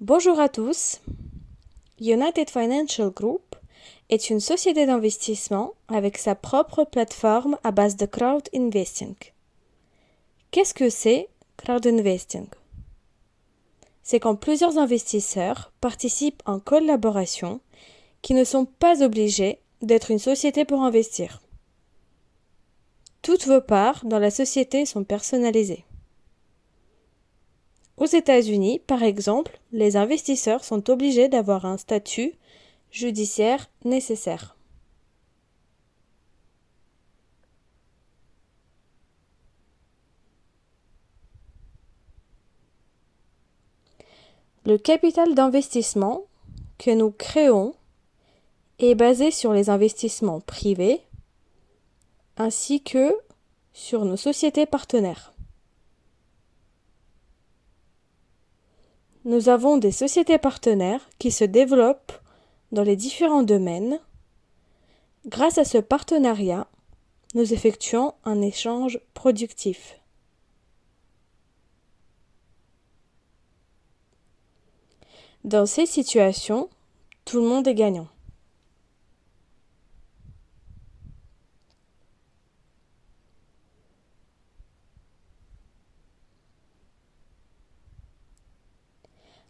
Bonjour à tous. United Financial Group est une société d'investissement avec sa propre plateforme à base de crowd investing. Qu'est-ce que c'est crowd investing? C'est quand plusieurs investisseurs participent en collaboration qui ne sont pas obligés d'être une société pour investir. Toutes vos parts dans la société sont personnalisées. Aux États-Unis, par exemple, les investisseurs sont obligés d'avoir un statut judiciaire nécessaire. Le capital d'investissement que nous créons est basé sur les investissements privés ainsi que sur nos sociétés partenaires. Nous avons des sociétés partenaires qui se développent dans les différents domaines. Grâce à ce partenariat, nous effectuons un échange productif. Dans ces situations, tout le monde est gagnant.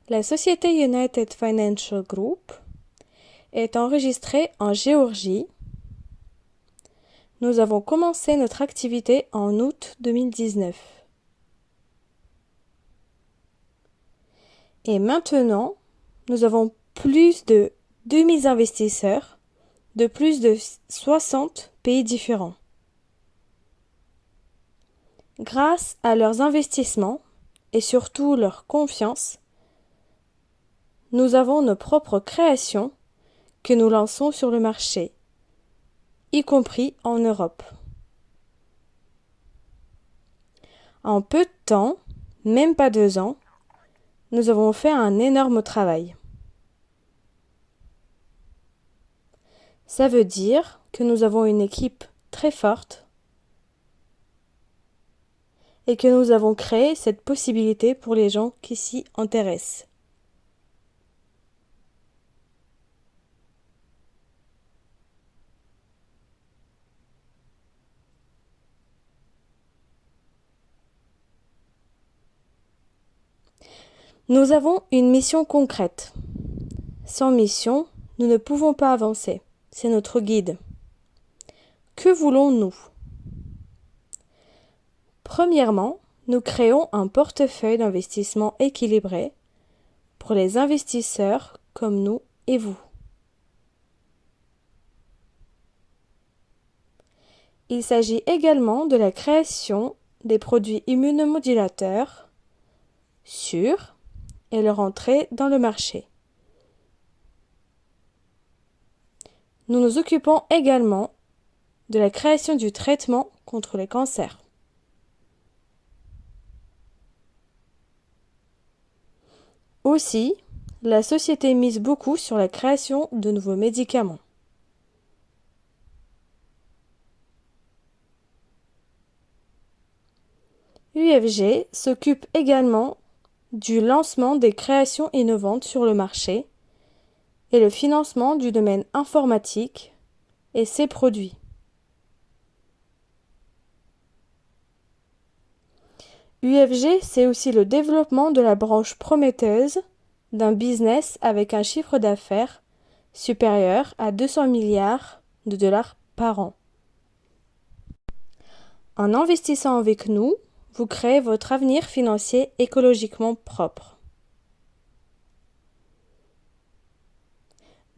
La société United Financial Group est enregistrée en Géorgie. Nous avons commencé notre activité en août 2019. Et maintenant, nous avons plus de 2000 investisseurs de plus de 60 pays différents. Grâce à leurs investissements et surtout leur confiance, nous avons nos propres créations que nous lançons sur le marché, y compris en Europe. En peu de temps, même pas 2 ans, nous avons fait un énorme travail. Ça veut dire que nous avons une équipe très forte et que nous avons créé cette possibilité pour les gens qui s'y intéressent. Nous avons une mission concrète. Sans mission, nous ne pouvons pas avancer. C'est notre guide. Que voulons-nous? Premièrement, nous créons un portefeuille d'investissement équilibré pour les investisseurs comme nous et vous. Il s'agit également de la création des produits immunomodulateurs sûrs et leur entrée dans le marché. Nous nous occupons également de la création du traitement contre les cancers. Aussi, la société mise beaucoup sur la création de nouveaux médicaments. UFG s'occupe également du lancement des créations innovantes sur le marché et le financement du domaine informatique et ses produits. UFG, c'est aussi le développement de la branche prometteuse d'un business avec un chiffre d'affaires supérieur à 200 milliards de dollars par an. En investissant avec nous, vous créez votre avenir financier écologiquement propre.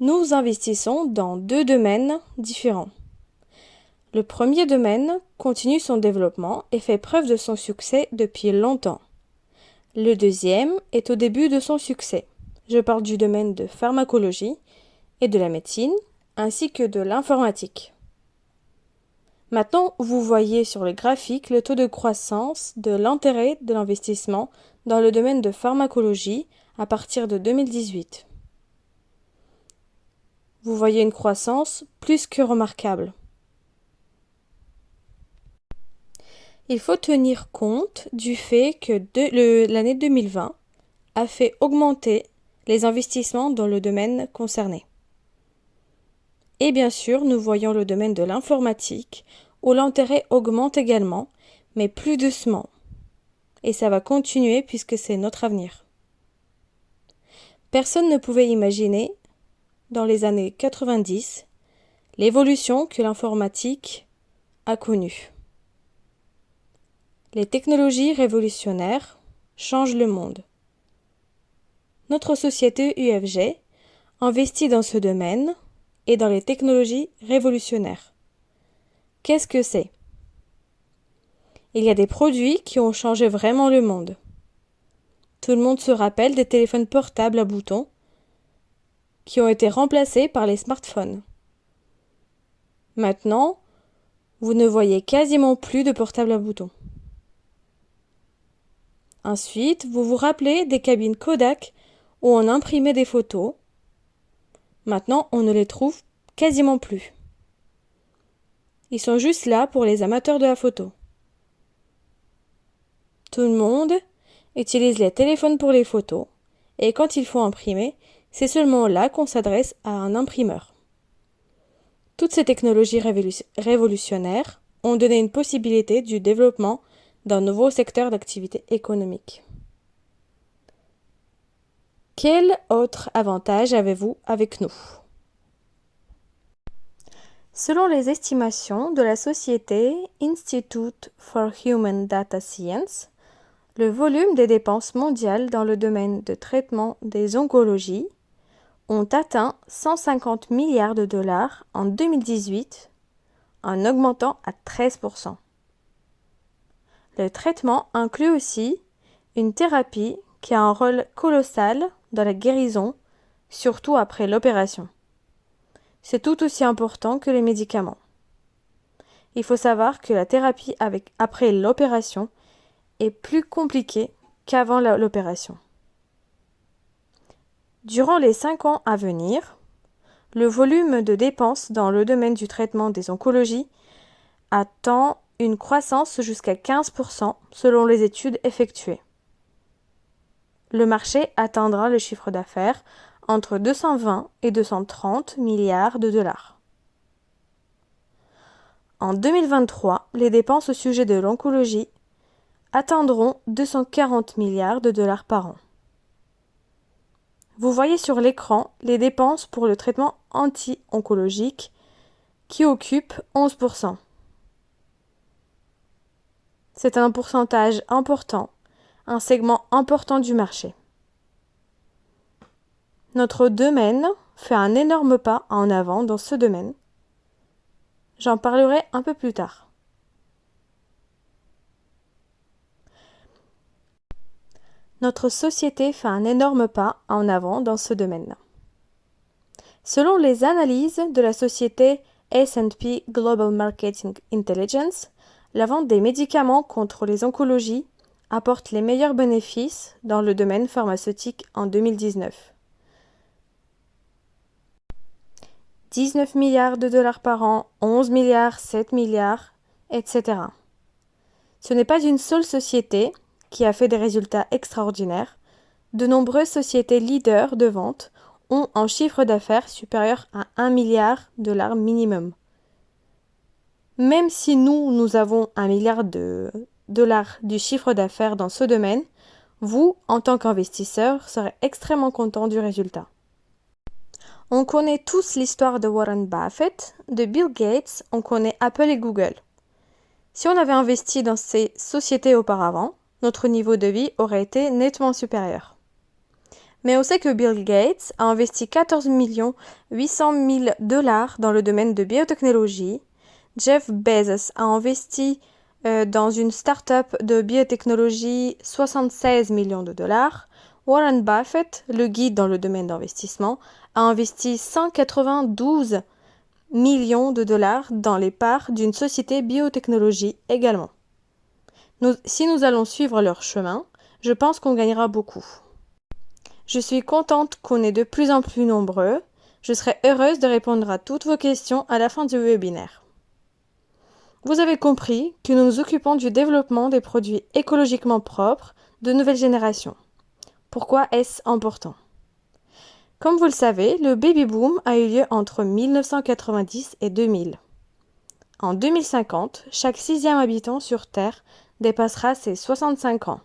Nous investissons dans 2 domaines différents. Le premier domaine continue son développement et fait preuve de son succès depuis longtemps. Le deuxième est au début de son succès. Je parle du domaine de pharmacologie et de la médecine, ainsi que de l'informatique. Maintenant, vous voyez sur le graphique le taux de croissance de l'intérêt de l'investissement dans le domaine de pharmacologie à partir de 2018. Vous voyez une croissance plus que remarquable. Il faut tenir compte du fait que l'année 2020 a fait augmenter les investissements dans le domaine concerné. Et bien sûr, nous voyons le domaine de l'informatique, où l'intérêt augmente également, mais plus doucement. Et ça va continuer puisque c'est notre avenir. Personne ne pouvait imaginer, dans les années 90, l'évolution que l'informatique a connue. Les technologies révolutionnaires changent le monde. Notre société UFG investit dans ce domaine et dans les technologies révolutionnaires. Qu'est-ce que c'est? Il y a des produits qui ont changé vraiment le monde. Tout le monde se rappelle des téléphones portables à boutons qui ont été remplacés par les smartphones. Maintenant, vous ne voyez quasiment plus de portables à boutons. Ensuite, vous vous rappelez des cabines Kodak où on imprimait des photos. Maintenant, on ne les trouve quasiment plus. Ils sont juste là pour les amateurs de la photo. Tout le monde utilise les téléphones pour les photos et quand il faut imprimer, c'est seulement là qu'on s'adresse à un imprimeur. Toutes ces technologies révolutionnaires ont donné une possibilité du développement d'un nouveau secteur d'activité économique. Quel autre avantage avez-vous avec nous? Selon les estimations de la société Institute for Human Data Science, le volume des dépenses mondiales dans le domaine de traitement des oncologies ont atteint 150 milliards de dollars en 2018, en augmentant à 13%. Le traitement inclut aussi une thérapie qui a un rôle colossal dans la guérison, surtout après l'opération. C'est tout aussi important que les médicaments. Il faut savoir que la thérapie après l'opération est plus compliquée qu'avant l'opération. Durant les 5 ans à venir, le volume de dépenses dans le domaine du traitement des oncologies attend une croissance jusqu'à 15% selon les études effectuées. Le marché atteindra le chiffre d'affaires entre 220 et 230 milliards de dollars. En 2023, les dépenses au sujet de l'oncologie atteindront 240 milliards de dollars par an. Vous voyez sur l'écran les dépenses pour le traitement anti-oncologique qui occupent 11%. C'est un pourcentage important, un segment important du marché. Notre domaine fait un énorme pas en avant dans ce domaine. J'en parlerai un peu plus tard. Notre société fait un énorme pas en avant dans ce domaine. Selon les analyses de la société S&P Global Marketing Intelligence, la vente des médicaments contre les oncologies apporte les meilleurs bénéfices dans le domaine pharmaceutique en 2019. 19 milliards de dollars par an, 11 milliards, 7 milliards, etc. Ce n'est pas une seule société qui a fait des résultats extraordinaires. De nombreuses sociétés leaders de vente ont un chiffre d'affaires supérieur à 1 milliard de dollars minimum. Même si nous avons 1 milliard de dollars du chiffre d'affaires dans ce domaine, vous, en tant qu'investisseur, serez extrêmement content du résultat. On connaît tous l'histoire de Warren Buffett, de Bill Gates, on connaît Apple et Google. Si on avait investi dans ces sociétés auparavant, notre niveau de vie aurait été nettement supérieur. Mais on sait que Bill Gates a investi 14 800 000 dollars dans le domaine de biotechnologie. Jeff Bezos a investi dans une start-up de biotechnologie 76 millions de dollars. Warren Buffett, le guide dans le domaine d'investissement, a investi 192 millions de dollars dans les parts d'une société biotechnologie également. Si nous allons suivre leur chemin, je pense qu'on gagnera beaucoup. Je suis contente qu'on est de plus en plus nombreux. Je serai heureuse de répondre à toutes vos questions à la fin du webinaire. Vous avez compris que nous nous occupons du développement des produits écologiquement propres de nouvelle génération. Pourquoi est-ce important? Comme vous le savez, le baby boom a eu lieu entre 1990 et 2000. En 2050, chaque 6e habitant sur Terre dépassera ses 65 ans.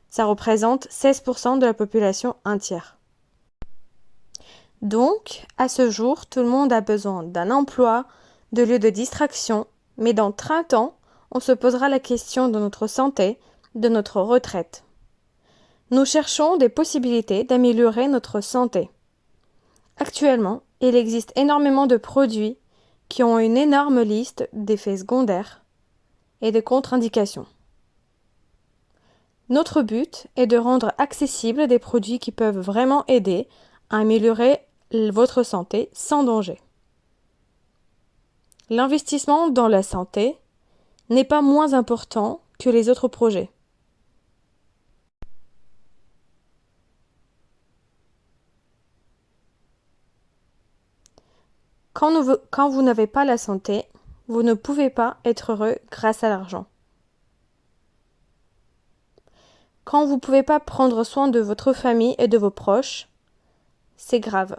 Ça représente 16% de la population entière. Donc, à ce jour, tout le monde a besoin d'un emploi, de lieux de distraction, mais dans 30 ans, on se posera la question de notre santé, de notre retraite. Nous cherchons des possibilités d'améliorer notre santé. Actuellement, il existe énormément de produits qui ont une énorme liste d'effets secondaires et de contre-indications. Notre but est de rendre accessibles des produits qui peuvent vraiment aider à améliorer votre santé sans danger. L'investissement dans la santé n'est pas moins important que les autres projets. Quand vous n'avez pas la santé, vous ne pouvez pas être heureux grâce à l'argent. Quand vous ne pouvez pas prendre soin de votre famille et de vos proches, c'est grave.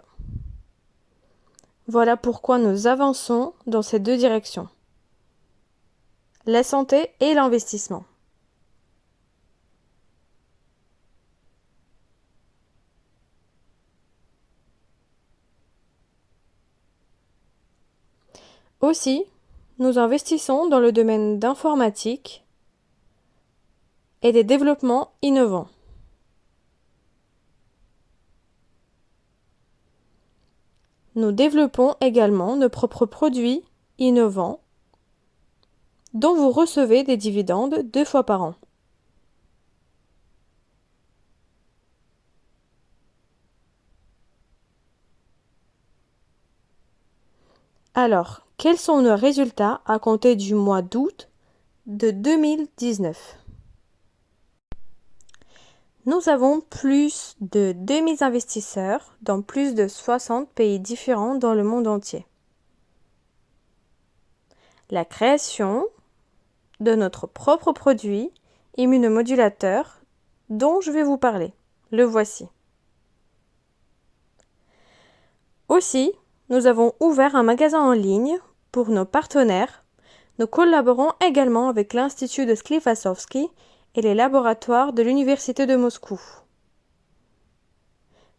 Voilà pourquoi nous avançons dans ces deux directions. La santé et l'investissement. Aussi, nous investissons dans le domaine d'informatique et des développements innovants. Nous développons également nos propres produits innovants dont vous recevez des dividendes 2 fois par an. Alors, quels sont nos résultats à compter du mois d'août de 2019? Nous avons plus de 2000 investisseurs dans plus de 60 pays différents dans le monde entier. La création de notre propre produit immunomodulateur dont je vais vous parler. Le voici. Aussi, nous avons ouvert un magasin en ligne pour nos partenaires. Nous collaborons également avec l'Institut de Sklifosovski et les laboratoires de l'Université de Moscou.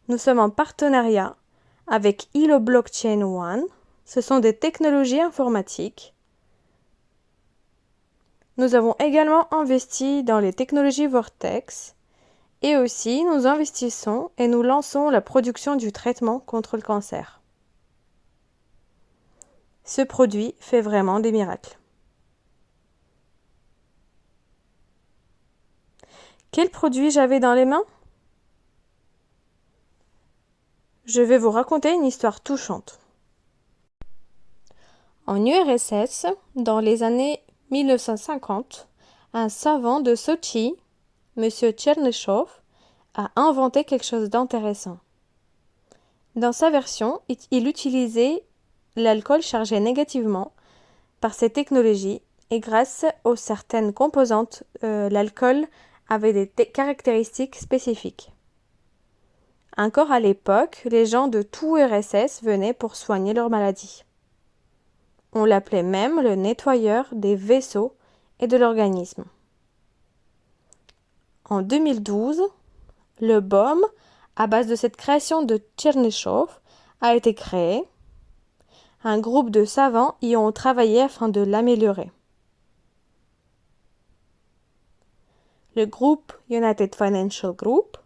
Nous sommes en partenariat avec ILO Blockchain One. Ce sont des technologies informatiques. Nous avons également investi dans les technologies Vortex et aussi nous investissons et nous lançons la production du traitement contre le cancer. Ce produit fait vraiment des miracles. Quel produit j'avais dans les mains? Je vais vous raconter une histoire touchante. En URSS, dans les années 1950, un savant de Sochi, M. Tchernyshov, a inventé quelque chose d'intéressant. Dans sa version, il utilisait l'alcool chargé négativement par ces technologies et grâce aux certaines composantes, l'alcool avait des caractéristiques spécifiques. Encore à l'époque, les gens de tout URSS venaient pour soigner leur maladie. On l'appelait même le nettoyeur des vaisseaux et de l'organisme. En 2012, le baume, à base de cette création de Tchernyshov, a été créé. Un groupe de savants y ont travaillé afin de l'améliorer. Le groupe United Financial Group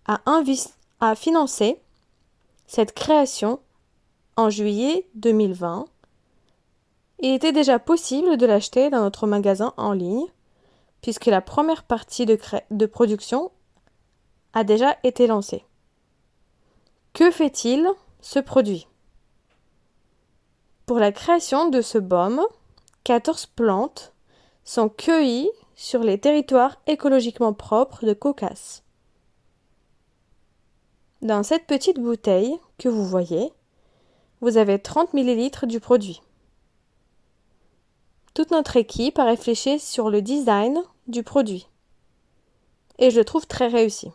a financé cette création en juillet 2020. Il était déjà possible de l'acheter dans notre magasin en ligne, puisque la première partie de production a déjà été lancée. Que fait-il, ce produit? Pour la création de ce baume, 14 plantes sont cueillies sur les territoires écologiquement propres de Caucase. Dans cette petite bouteille que vous voyez, vous avez 30 ml du produit. Toute notre équipe a réfléchi sur le design du produit et je le trouve très réussi.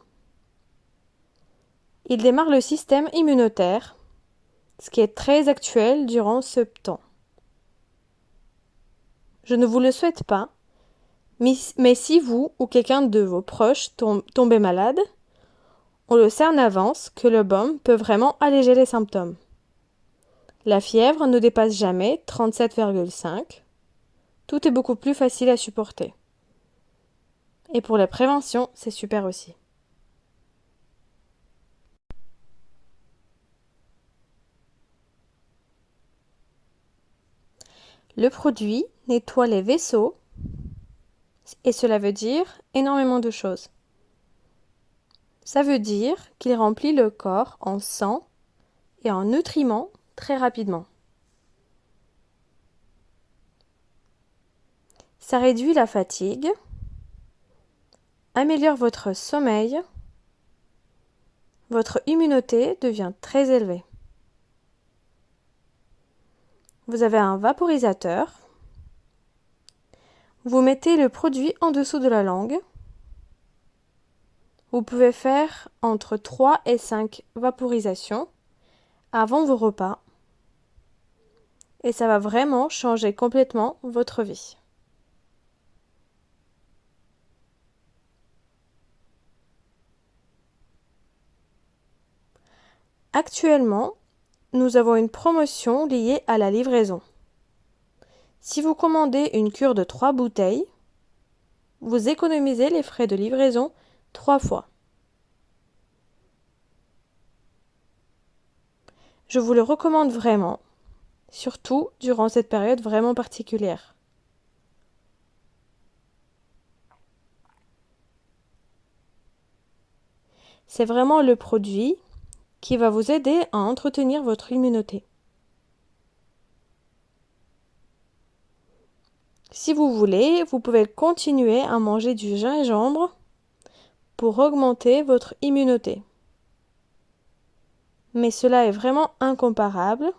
Il démarre le système immunitaire, ce qui est très actuel durant ce temps. Je ne vous le souhaite pas, mais si vous ou quelqu'un de vos proches tombez malade, on le sait en avance que le baume peut vraiment alléger les symptômes. La fièvre ne dépasse jamais 37,5. Tout est beaucoup plus facile à supporter. Et pour la prévention, c'est super aussi. Le produit nettoie les vaisseaux et cela veut dire énormément de choses. Ça veut dire qu'il remplit le corps en sang et en nutriments très rapidement. Ça réduit la fatigue, améliore votre sommeil, votre immunité devient très élevée. Vous avez un vaporisateur. Vous mettez le produit en dessous de la langue. Vous pouvez faire entre 3 et 5 vaporisations avant vos repas. Et ça va vraiment changer complètement votre vie. Actuellement, nous avons une promotion liée à la livraison. Si vous commandez une cure de 3 bouteilles, vous économisez les frais de livraison 3 fois. Je vous le recommande vraiment, surtout durant cette période vraiment particulière. C'est vraiment le produit qui va vous aider à entretenir votre immunité. Si vous voulez, vous pouvez continuer à manger du gingembre pour augmenter votre immunité. Mais cela est vraiment incomparable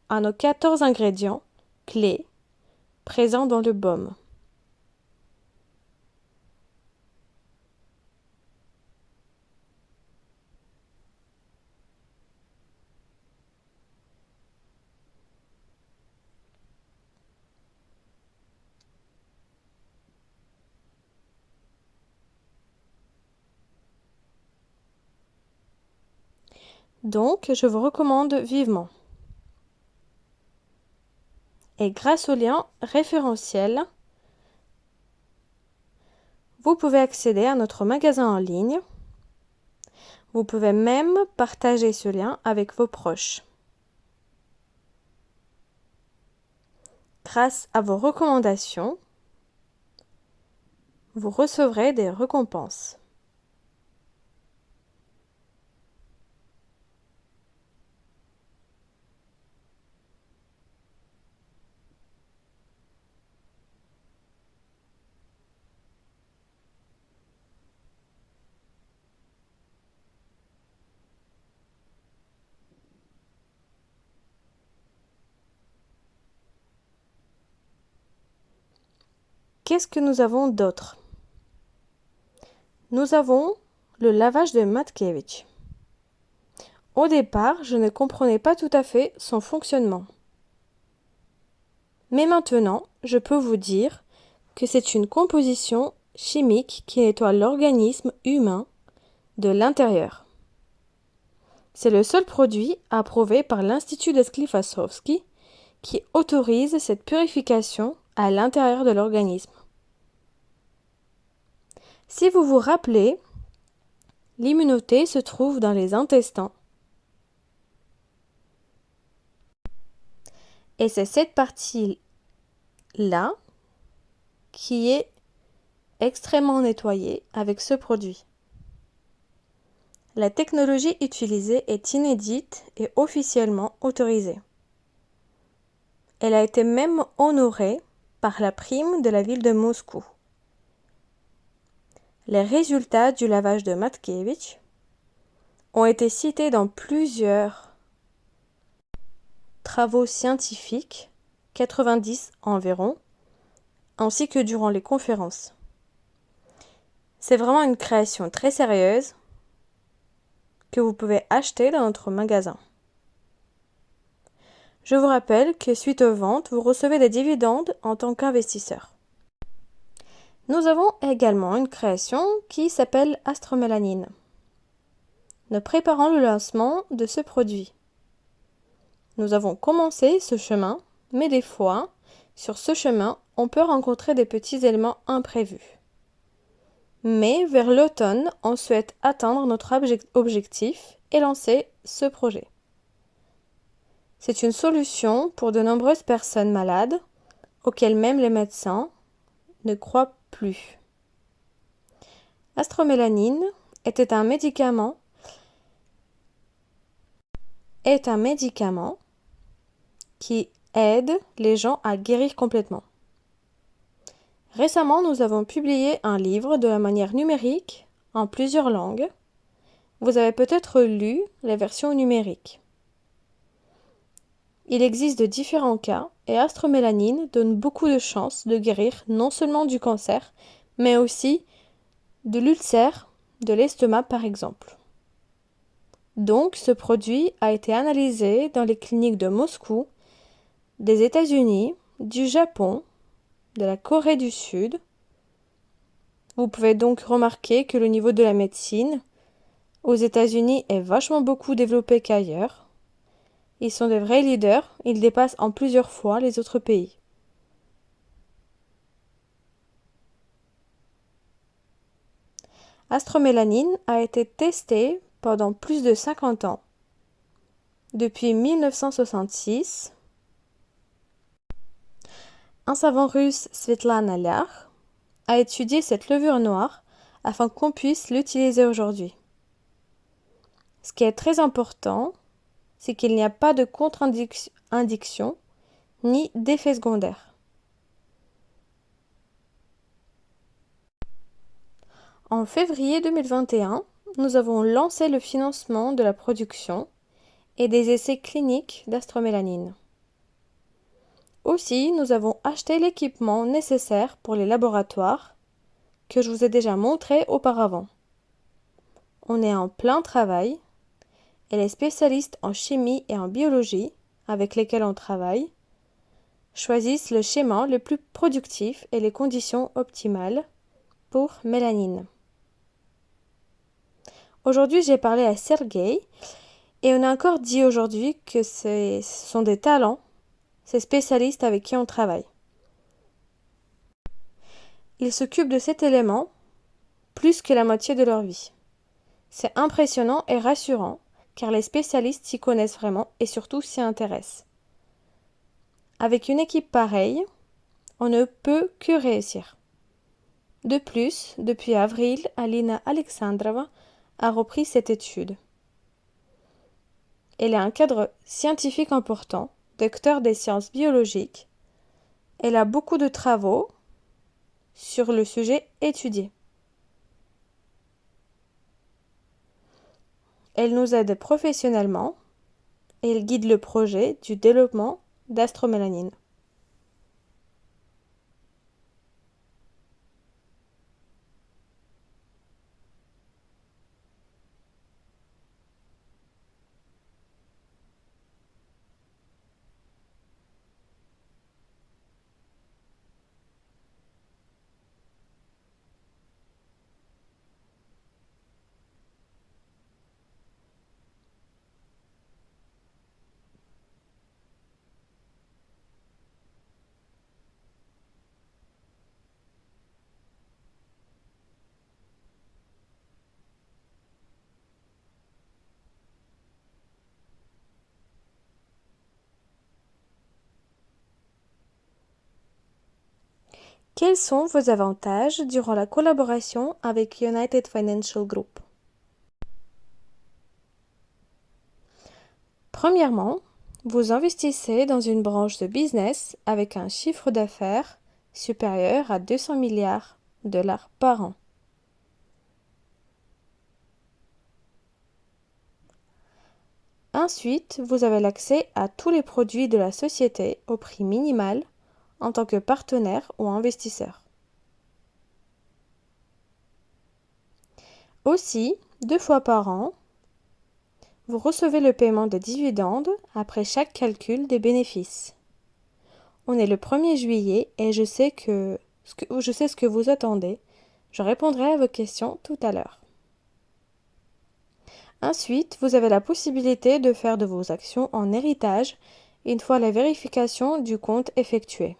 à nos 14 ingrédients clés présents dans le baume. Donc, je vous recommande vivement. Et grâce au lien référentiel, vous pouvez accéder à notre magasin en ligne. Vous pouvez même partager ce lien avec vos proches. Grâce à vos recommandations, vous recevrez des récompenses. Qu'est-ce que nous avons d'autre? Nous avons le lavage de Matkiewicz. Au départ, je ne comprenais pas tout à fait son fonctionnement. Mais maintenant, je peux vous dire que c'est une composition chimique qui nettoie l'organisme humain de l'intérieur. C'est le seul produit approuvé par l'Institut de Sklifosowski qui autorise cette purification à l'intérieur de l'organisme. Si vous vous rappelez, l'immunité se trouve dans les intestins. Et c'est cette partie-là qui est extrêmement nettoyée avec ce produit. La technologie utilisée est inédite et officiellement autorisée. Elle a été même honorée par la prime de la ville de Moscou. Les résultats du lavage de Matkiewicz ont été cités dans plusieurs travaux scientifiques, 90 environ, ainsi que durant les conférences. C'est vraiment une création très sérieuse que vous pouvez acheter dans notre magasin. Je vous rappelle que suite aux ventes, vous recevez des dividendes en tant qu'investisseur. Nous avons également une création qui s'appelle Astromélanine. Nous préparons le lancement de ce produit. Nous avons commencé ce chemin, mais des fois, sur ce chemin, on peut rencontrer des petits éléments imprévus. Mais vers l'automne, on souhaite atteindre notre objectif et lancer ce projet. C'est une solution pour de nombreuses personnes malades, auxquelles même les médecins ne croient plus. Astromélanine est un médicament qui aide les gens à guérir complètement. Récemment, nous avons publié un livre de la manière numérique en plusieurs langues. Vous avez peut-être lu la version numérique. Il existe de différents cas et Astromélanine donne beaucoup de chances de guérir non seulement du cancer, mais aussi de l'ulcère de l'estomac par exemple. Donc, ce produit a été analysé dans les cliniques de Moscou, des États-Unis, du Japon, de la Corée du Sud. Vous pouvez donc remarquer que le niveau de la médecine aux États-Unis est vachement beaucoup développé qu'ailleurs. Ils sont des vrais leaders, ils dépassent en plusieurs fois les autres pays. Astromélanine a été testé pendant plus de 50 ans. Depuis 1966, un savant russe, Svetlana Lyar, a étudié cette levure noire afin qu'on puisse l'utiliser aujourd'hui. Ce qui est très important, c'est qu'il n'y a pas de contre-indication ni d'effets secondaires. En février 2021, nous avons lancé le financement de la production et des essais cliniques d'astromélanine. Aussi, nous avons acheté l'équipement nécessaire pour les laboratoires que je vous ai déjà montré auparavant. On est en plein travail et les spécialistes en chimie et en biologie avec lesquels on travaille choisissent le schéma le plus productif et les conditions optimales pour mélanine. Aujourd'hui, j'ai parlé à Sergei et on a encore dit aujourd'hui que ce sont des talents, ces spécialistes avec qui on travaille. Ils s'occupent de cet élément plus que la moitié de leur vie. C'est impressionnant et rassurant car les spécialistes s'y connaissent vraiment et surtout s'y intéressent. Avec une équipe pareille, on ne peut que réussir. De plus, depuis avril, Alina Alexandrova a repris cette étude. Elle est un cadre scientifique important, docteur des sciences biologiques. Elle a beaucoup de travaux sur le sujet étudié. Elle nous aide professionnellement et elle guide le projet du développement d'astromélanine. Quels sont vos avantages durant la collaboration avec United Financial Group? Premièrement, vous investissez dans une branche de business avec un chiffre d'affaires supérieur à 200 milliards de dollars par an. Ensuite, vous avez l'accès à tous les produits de la société au prix minimal en tant que partenaire ou investisseur. Aussi, 2 fois par an, Vous recevez le paiement des dividendes après chaque calcul des bénéfices. On est le 1er juillet et je sais ce que vous attendez. Je répondrai à vos questions tout à l'heure. Ensuite, vous avez la possibilité de faire de vos actions en héritage une fois la vérification du compte effectuée.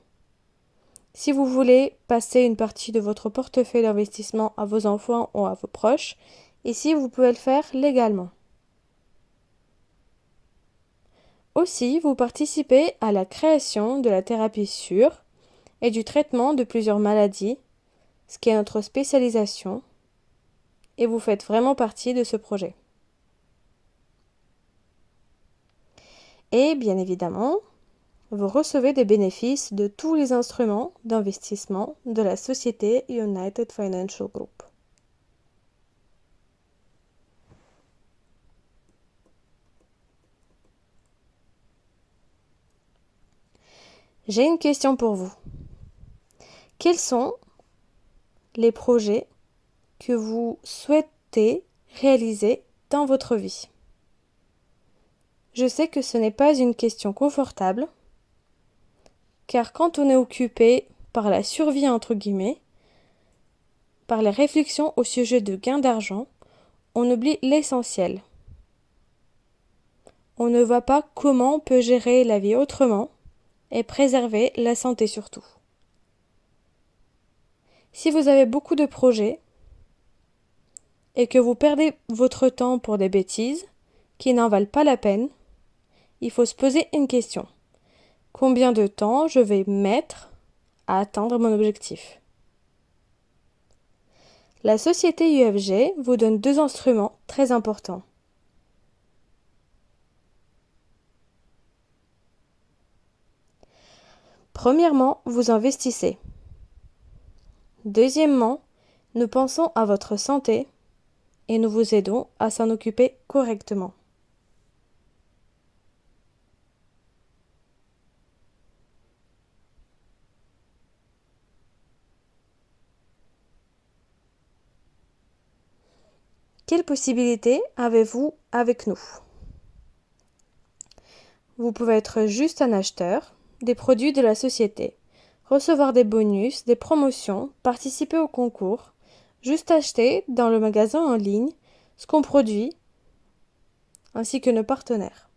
Si vous voulez passer une partie de votre portefeuille d'investissement à vos enfants ou à vos proches, ici vous pouvez le faire légalement. Aussi, vous participez à la création de la thérapie sûre et du traitement de plusieurs maladies, ce qui est notre spécialisation, et vous faites vraiment partie de ce projet. Et bien évidemment, vous recevez des bénéfices de tous les instruments d'investissement de la société United Financial Group. J'ai une question pour vous. Quels sont les projets que vous souhaitez réaliser dans votre vie? Je sais que ce n'est pas une question confortable, car quand on est occupé par la survie entre guillemets, par les réflexions au sujet de gain d'argent, on oublie l'essentiel. On ne voit pas comment on peut gérer la vie autrement et préserver la santé surtout. Si vous avez beaucoup de projets et que vous perdez votre temps pour des bêtises qui n'en valent pas la peine, il faut se poser une question. Combien de temps je vais mettre à atteindre mon objectif? La société UFG vous donne 2 instruments très importants. Premièrement, vous investissez. Deuxièmement, nous pensons à votre santé et nous vous aidons à s'en occuper correctement. Quelles possibilités avez-vous avec nous? Vous pouvez être juste un acheteur des produits de la société, recevoir des bonus, des promotions, participer au concours, juste acheter dans le magasin en ligne ce qu'on produit, ainsi que nos partenaires.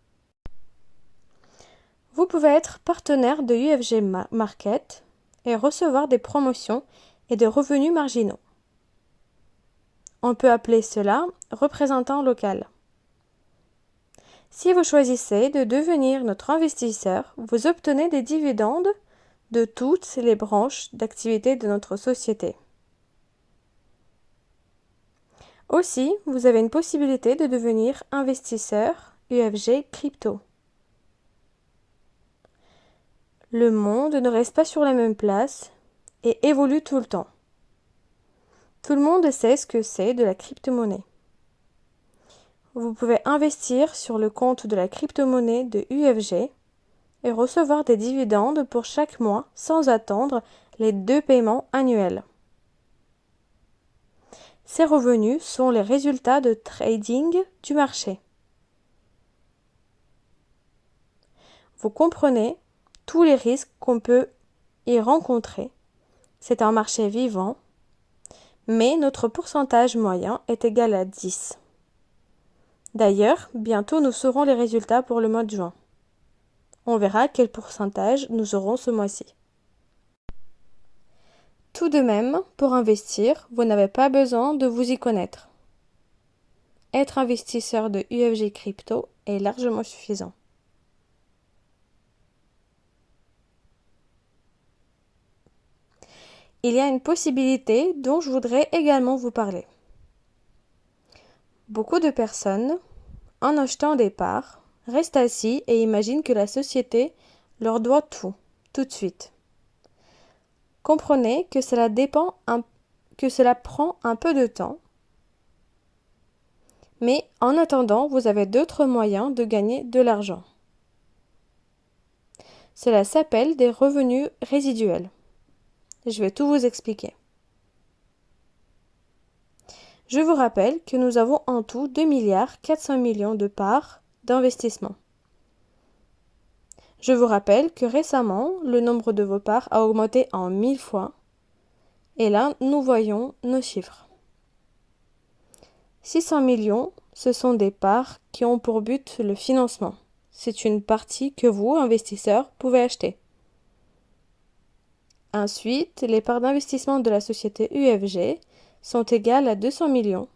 Vous pouvez être partenaire de UFG Market et recevoir des promotions et des revenus marginaux. On peut appeler cela représentant local. Si vous choisissez de devenir notre investisseur, vous obtenez des dividendes de toutes les branches d'activité de notre société. Aussi, vous avez une possibilité de devenir investisseur UFG Crypto. Le monde ne reste pas sur la même place et évolue tout le temps. Tout le monde sait ce que c'est de la crypto-monnaie. Vous pouvez investir sur le compte de la crypto-monnaie de UFG et recevoir des dividendes pour chaque mois sans attendre les 2 paiements annuels. Ces revenus sont les résultats de trading du marché. Vous comprenez tous les risques qu'on peut y rencontrer. C'est un marché vivant, mais notre pourcentage moyen est égal à 10. D'ailleurs, bientôt nous saurons les résultats pour le mois de juin. On verra quel pourcentage nous aurons ce mois-ci. Tout de même, pour investir, vous n'avez pas besoin de vous y connaître. Être investisseur de UFG Crypto est largement suffisant. Il y a une possibilité dont je voudrais également vous parler. Beaucoup de personnes, en achetant des parts, restent assis et imaginent que la société leur doit tout de suite. Comprenez que cela prend un peu de temps, mais en attendant, vous avez d'autres moyens de gagner de l'argent. Cela s'appelle des revenus résiduels. Je vais tout vous expliquer. Je vous rappelle que nous avons en tout 2 milliards 400 millions de parts d'investissement. Je vous rappelle que récemment, le nombre de vos parts a augmenté en 1000 fois. Et là, nous voyons nos chiffres. 600 millions, ce sont des parts qui ont pour but le financement. C'est une partie que vous, investisseurs, pouvez acheter. Ensuite, les parts d'investissement de la société UFG sont égales à 200 millions.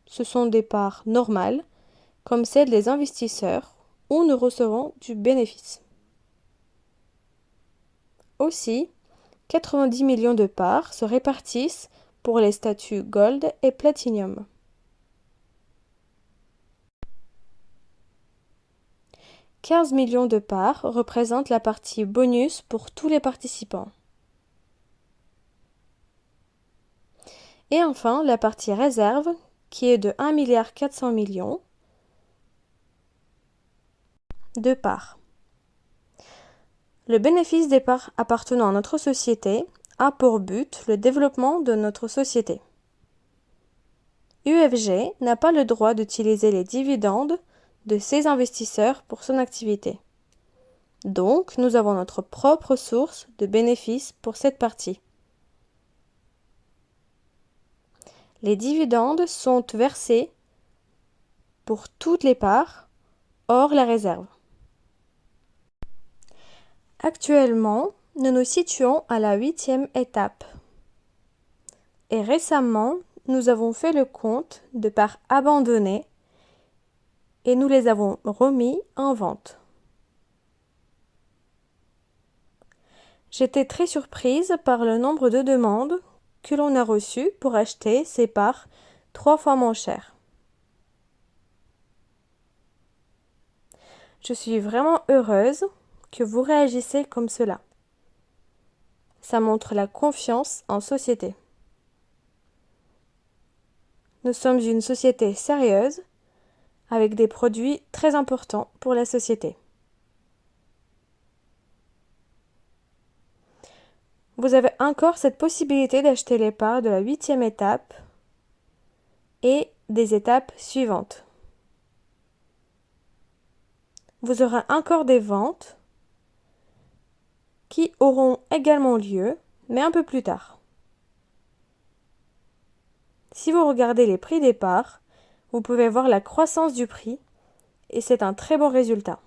Ce sont des parts normales, comme celles des investisseurs, où nous recevons du bénéfice. Aussi, 90 millions de parts se répartissent pour les statuts Gold et Platinum. « 15 millions de parts représentent la partie bonus pour tous les participants. Et enfin, la partie réserve, qui est de 1 milliard 400 millions de parts. Le bénéfice des parts appartenant à notre société a pour but le développement de notre société. UFG n'a pas le droit d'utiliser les dividendes de ses investisseurs pour son activité. Donc, nous avons notre propre source de bénéfices pour cette partie. Les dividendes sont versés pour toutes les parts, hors la réserve. Actuellement, nous nous situons à la 8e étape. Et récemment, nous avons fait le compte de parts abandonnées et nous les avons remis en vente. J'étais très surprise par le nombre de demandes que l'on a reçues pour acheter ces parts 3 fois moins cher. Je suis vraiment heureuse que vous réagissez comme cela. Ça montre la confiance en société. Nous sommes une société sérieuse avec des produits très importants pour la société. Vous avez encore cette possibilité d'acheter les parts de la 8e étape et des étapes suivantes. Vous aurez encore des ventes qui auront également lieu, mais un peu plus tard. Si vous regardez les prix des parts, vous pouvez voir la croissance du prix et c'est un très bon résultat.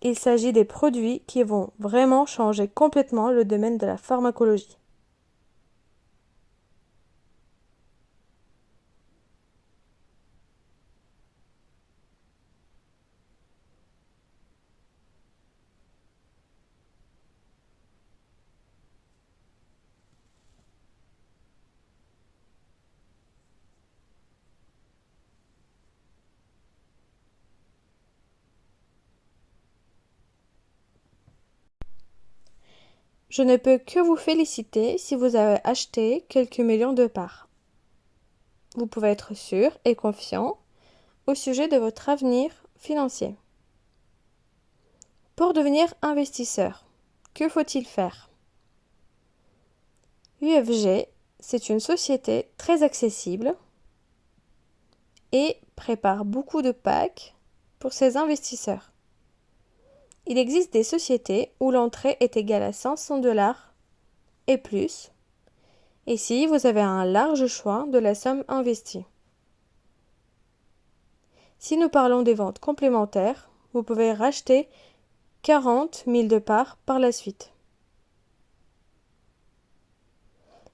Il s'agit des produits qui vont vraiment changer complètement le domaine de la pharmacologie. Je ne peux que vous féliciter si vous avez acheté quelques millions de parts. Vous pouvez être sûr et confiant au sujet de votre avenir financier. Pour devenir investisseur, que faut-il faire? UFG, c'est une société très accessible et prépare beaucoup de packs pour ses investisseurs. Il existe des sociétés où l'entrée est égale à 500 $ et plus, et si vous avez un large choix de la somme investie. Si nous parlons des ventes complémentaires, vous pouvez racheter 40 000 de parts par la suite.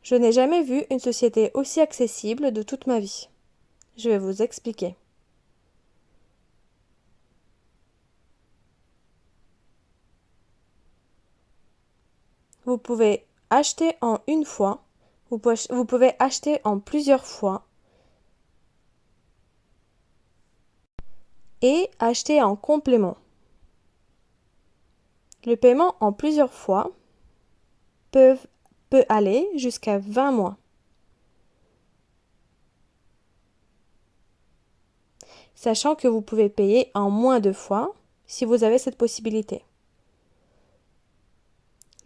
Je n'ai jamais vu une société aussi accessible de toute ma vie. Je vais vous expliquer. Vous pouvez acheter en une fois, vous pouvez acheter en plusieurs fois et acheter en complément. Le paiement en plusieurs fois peut aller jusqu'à 20 mois. Sachant que vous pouvez payer en moins de fois si vous avez cette possibilité.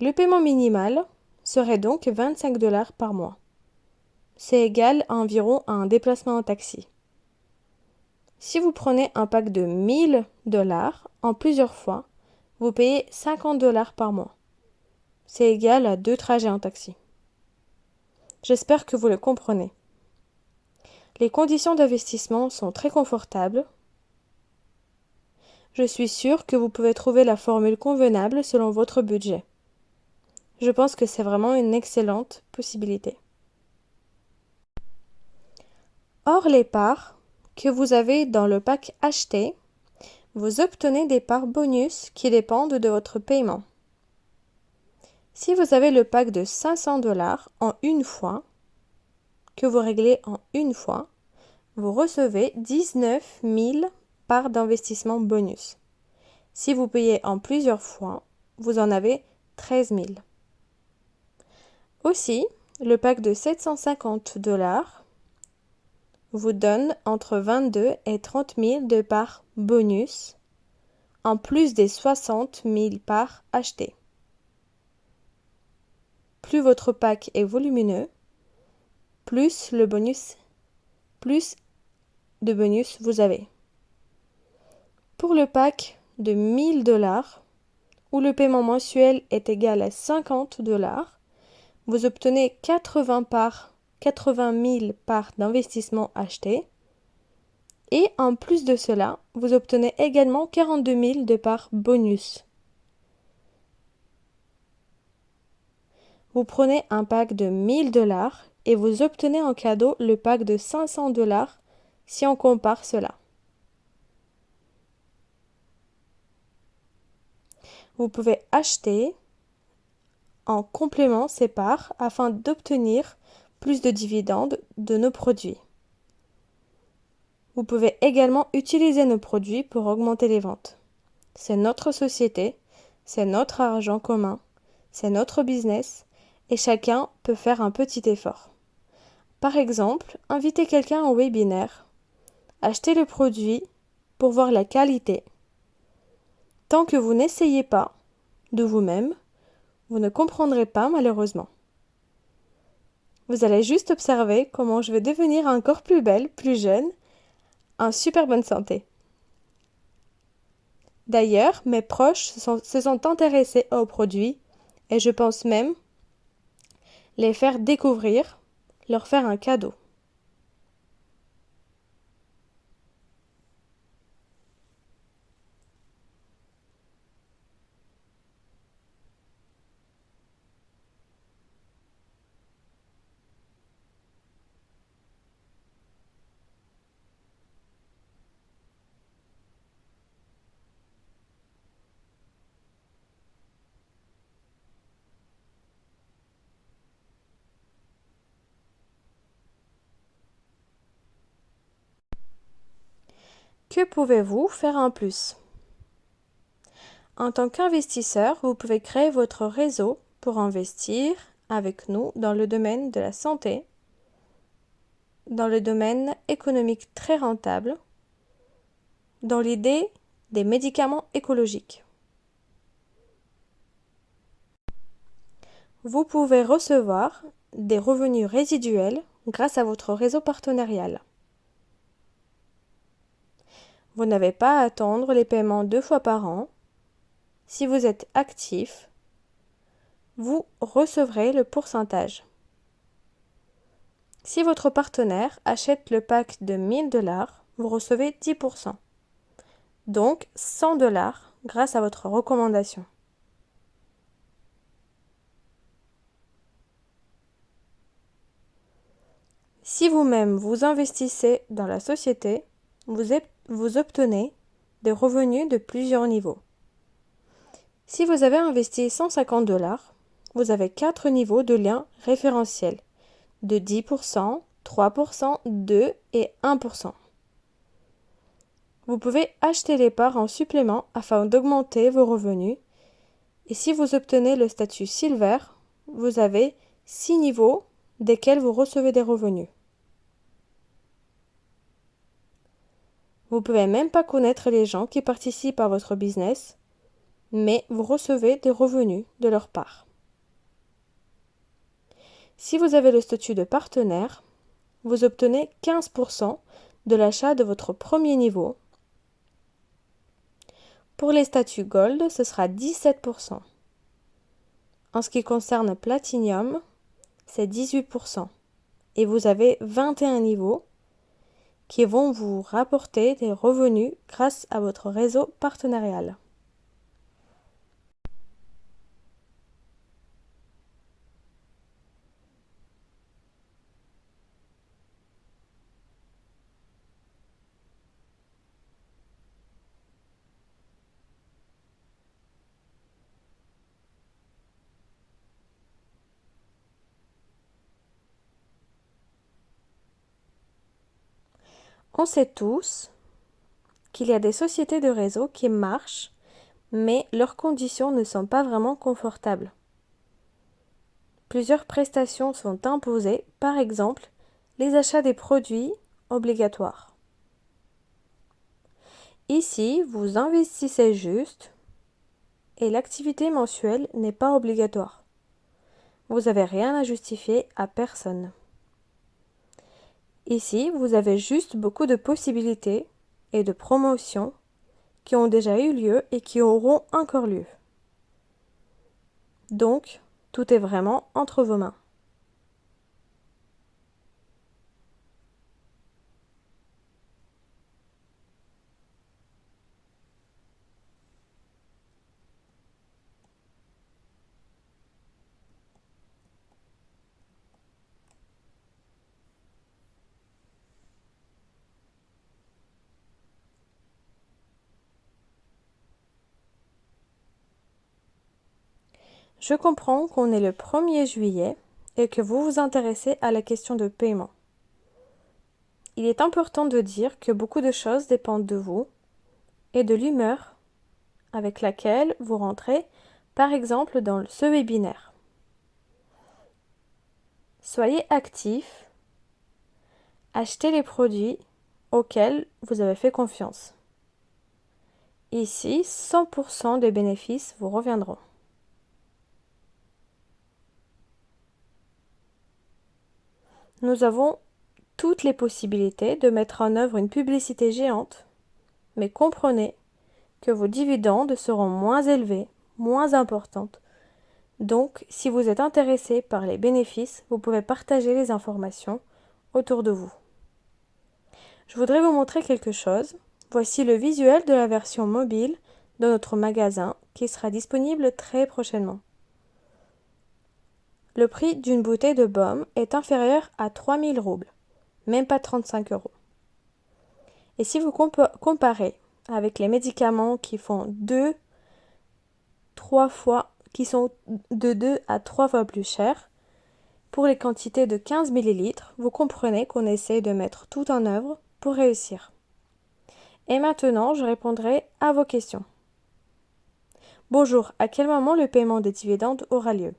Le paiement minimal, serait donc 25 $ par mois. C'est égal à environ un déplacement en taxi. Si vous prenez un pack de 1000 $ en plusieurs fois, vous payez 50 $ par mois. C'est égal à 2 trajets en taxi. J'espère que vous le comprenez. Les conditions d'investissement sont très confortables. Je suis sûre que vous pouvez trouver la formule convenable selon votre budget. Je pense que c'est vraiment une excellente possibilité. Hors les parts que vous avez dans le pack acheté, vous obtenez des parts bonus qui dépendent de votre paiement. Si vous avez le pack de 500 $ en une fois, que vous réglez en une fois, vous recevez 19 000 parts d'investissement bonus. Si vous payez en plusieurs fois, vous en avez 13 000. Aussi, le pack de 750 $ vous donne entre 22 et 30 000 de parts bonus, en plus des 60 000 parts achetées. Plus votre pack est volumineux, plus de bonus vous avez. Pour le pack de 1000 $, où le paiement mensuel est égal à 50 $, vous obtenez 80 000 parts d'investissement achetées. Et en plus de cela, vous obtenez également 42 000 de parts bonus. Vous prenez un pack de 1000 $ et vous obtenez en cadeau le pack de 500 $ si on compare cela. Vous pouvez acheter en complément ces parts afin d'obtenir plus de dividendes de nos produits. Vous pouvez également utiliser nos produits pour augmenter les ventes. C'est notre société, c'est notre argent commun, c'est notre business et chacun peut faire un petit effort. Par exemple, invitez quelqu'un au webinaire, achetez le produit pour voir la qualité. Tant que vous n'essayez pas de vous-même, vous ne comprendrez pas malheureusement. Vous allez juste observer comment je vais devenir encore plus belle, plus jeune, en super bonne santé. D'ailleurs, mes proches se sont intéressés aux produits et je pense même les faire découvrir, leur faire un cadeau. Que pouvez-vous faire en plus? En tant qu'investisseur, vous pouvez créer votre réseau pour investir avec nous dans le domaine de la santé, dans le domaine économique très rentable, dans l'idée des médicaments écologiques. Vous pouvez recevoir des revenus résiduels grâce à votre réseau partenarial. Vous n'avez pas à attendre les paiements 2 fois par an. Si vous êtes actif, vous recevrez le pourcentage. Si votre partenaire achète le pack de 1000 $, vous recevez 10%. Donc 100 $ grâce à votre recommandation. Si vous-même vous investissez dans la société, vous obtenez des revenus de plusieurs niveaux. Si vous avez investi 150 $, vous avez 4 niveaux de liens référentiels de 10%, 3%, 2% et 1%. Vous pouvez acheter les parts en supplément afin d'augmenter vos revenus. Et si vous obtenez le statut Silver, vous avez 6 niveaux desquels vous recevez des revenus. Vous ne pouvez même pas connaître les gens qui participent à votre business, mais vous recevez des revenus de leur part. Si vous avez le statut de partenaire, vous obtenez 15% de l'achat de votre premier niveau. Pour les statuts Gold, ce sera 17%. En ce qui concerne Platinum, c'est 18%. Et vous avez 21 niveaux qui vont vous rapporter des revenus grâce à votre réseau partenarial. On sait tous qu'il y a des sociétés de réseau qui marchent, mais leurs conditions ne sont pas vraiment confortables. Plusieurs prestations sont imposées, par exemple les achats des produits obligatoires. Ici, vous investissez juste et l'activité mensuelle n'est pas obligatoire. Vous n'avez rien à justifier à personne. Ici, vous avez juste beaucoup de possibilités et de promotions qui ont déjà eu lieu et qui auront encore lieu. Donc, tout est vraiment entre vos mains. Je comprends qu'on est le 1er juillet et que vous vous intéressez à la question de paiement. Il est important de dire que beaucoup de choses dépendent de vous et de l'humeur avec laquelle vous rentrez, par exemple dans ce webinaire. Soyez actifs, achetez les produits auxquels vous avez fait confiance. Ici, 100% des bénéfices vous reviendront. Nous avons toutes les possibilités de mettre en œuvre une publicité géante, mais comprenez que vos dividendes seront moins élevés, moins importantes. Donc, si vous êtes intéressé par les bénéfices, vous pouvez partager les informations autour de vous. Je voudrais vous montrer quelque chose. Voici le visuel de la version mobile de notre magasin qui sera disponible très prochainement. Le prix d'une bouteille de baume est inférieur à 3000 roubles, même pas 35 euros. Et si vous comparez avec les médicaments qui sont de 2 à 3 fois plus chers, pour les quantités de 15 ml, vous comprenez qu'on essaie de mettre tout en œuvre pour réussir. Et maintenant, je répondrai à vos questions. Bonjour, à quel moment le paiement des dividendes aura lieu?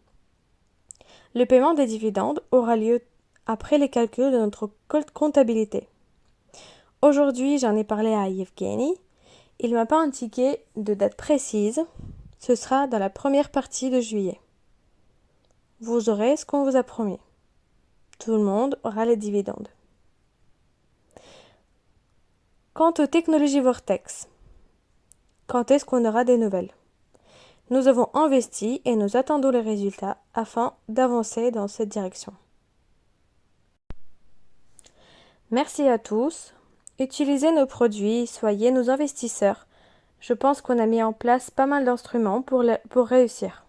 Le paiement des dividendes aura lieu après les calculs de notre comptabilité. Aujourd'hui, j'en ai parlé à Yevgeny. Il ne m'a pas indiqué de date précise. Ce sera dans la première partie de juillet. Vous aurez ce qu'on vous a promis. Tout le monde aura les dividendes. Quant aux technologies Vortex, quand est-ce qu'on aura des nouvelles? Nous avons investi et nous attendons les résultats afin d'avancer dans cette direction. Merci à tous. Utilisez nos produits, soyez nos investisseurs. Je pense qu'on a mis en place pas mal d'instruments pour réussir.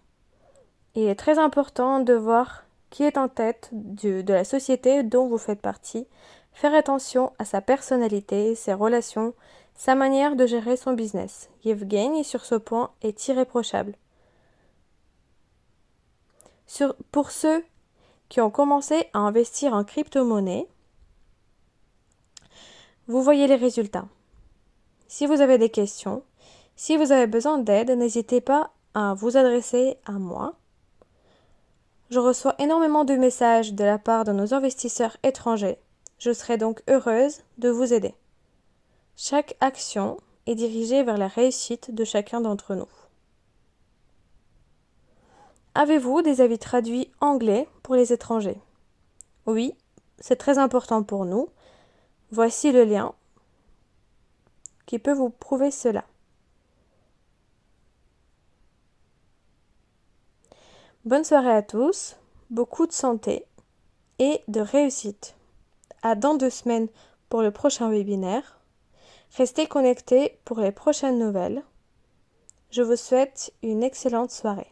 Il est très important de voir qui est en tête de la société dont vous faites partie, faire attention à sa personnalité, ses relations, sa manière de gérer son business. Yevgeny, sur ce point, est irréprochable. Pour ceux qui ont commencé à investir en crypto-monnaie, vous voyez les résultats. Si vous avez des questions, si vous avez besoin d'aide, n'hésitez pas à vous adresser à moi. Je reçois énormément de messages de la part de nos investisseurs étrangers. Je serai donc heureuse de vous aider. Chaque action est dirigée vers la réussite de chacun d'entre nous. Avez-vous des avis traduits anglais pour les étrangers? Oui, c'est très important pour nous. Voici le lien qui peut vous prouver cela. Bonne soirée à tous, beaucoup de santé et de réussite. À dans 2 semaines pour le prochain webinaire. Restez connectés pour les prochaines nouvelles. Je vous souhaite une excellente soirée.